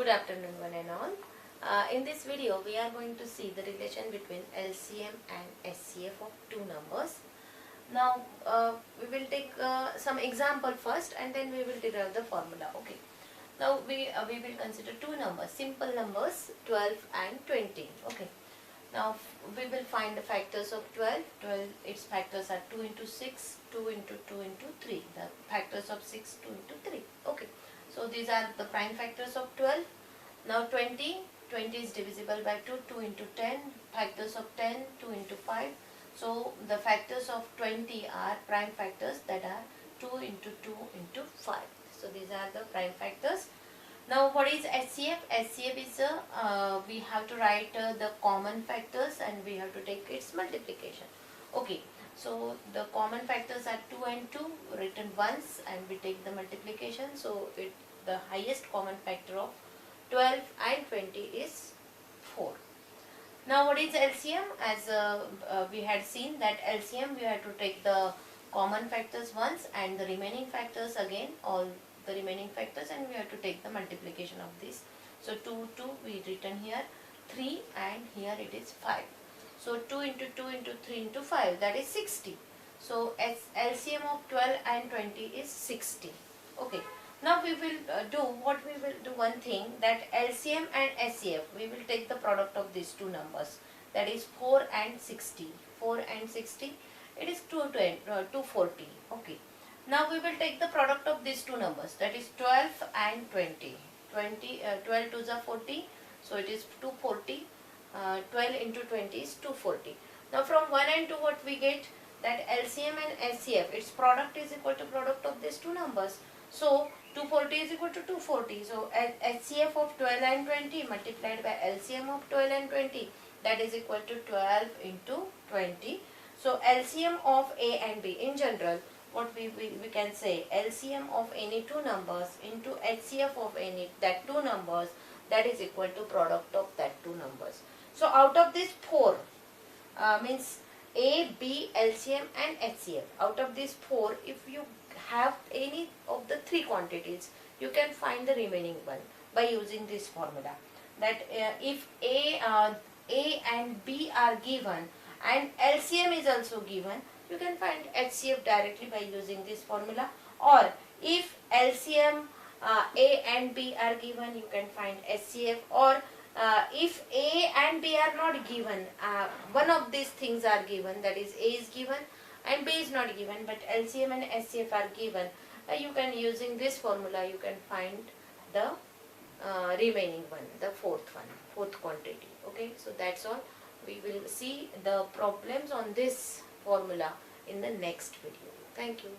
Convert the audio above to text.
Good afternoon one and all. In this video we are going to see the relation between LCM and SCF of two numbers. Now we will take some example first and then we will derive the formula. Okay. Now we will consider two numbers, simple numbers 12 and 20. Okay. Now we will find the factors of 12. Its factors are 2 into 6, 2 into 2 into 3. The factors of 6, 2 into 3. Okay. So these are the prime factors of 12. Now 20 is divisible by 2, 2 into 10, factors of 10, 2 into 5. So the factors of 20 are prime factors, that are 2 into 2 into 5. So these are the prime factors. Now what is SCF? SCF is we have to write the common factors and we have to take its multiplication. Okay, so the common factors are 2 and 2 written once and we take the multiplication. So the highest common factor of 12 and 20 is 4. Now what is LCM? As we had seen that LCM we have to take the common factors once and the remaining factors again, all the remaining factors, and we have to take the multiplication of this. So 2 we written here, 3 and here it is 5. So 2 into 2 into 3 into 5, that is 60. So LCM of 12 and 20 is 60. Okay. Now we will do one thing, that LCM and SCF, we will take the product of these two numbers, that is 4 and 60. 4 and 60, it is 240. Okay. Now we will take the product of these two numbers, that is 12 and 20. 12 to the 40, so it is 240. 12 into 20 is 240. Now from 1 and 2 what we get, that LCM and SCF, its product is equal to product of these two numbers. So 240 is equal to 240. So SCF of 12 and 20 multiplied by LCM of 12 and 20, that is equal to 12 into 20. So LCM of A and B, in general what we can say, LCM of any two numbers into HCF of any that two numbers, that is equal to product of that two numbers. So out of these 4 means A, B, LCM and HCF, out of these 4, if you have any of the 3 quantities, you can find the remaining one by using this formula, that if A and B are given and LCM is also given, you can find HCF directly by using this formula. Or if LCM A and B are given, you can find SCF. Or if A and B are not given, one of these things are given, that is A is given and B is not given, but LCM and SCF are given, you can, using this formula, you can find the remaining one, the fourth quantity. Okay, so that's all. We will see the problems on this formula in the next video. Thank you.